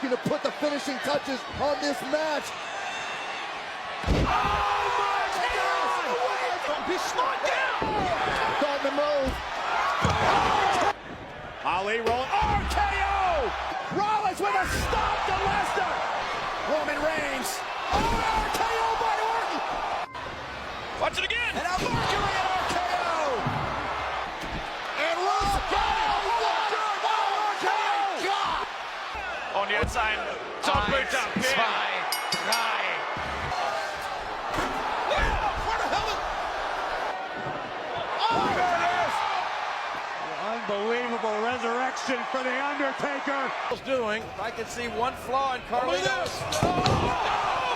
to put the finishing touches on this match. Oh my God! He's slowed down! On the move. Ali rolling. RKO! Rollins with a stop to Lesnar. Roman Reigns. Oh, RKO by Orton. Watch it again. And a Mercury at RKO. And Rollins got it. On the outside. Top boot up. Pin. Where the hell is... Oh, there it is. Unbelievable resurrection for The Undertaker. Doing. I can see one flaw in Carlito's. Oh!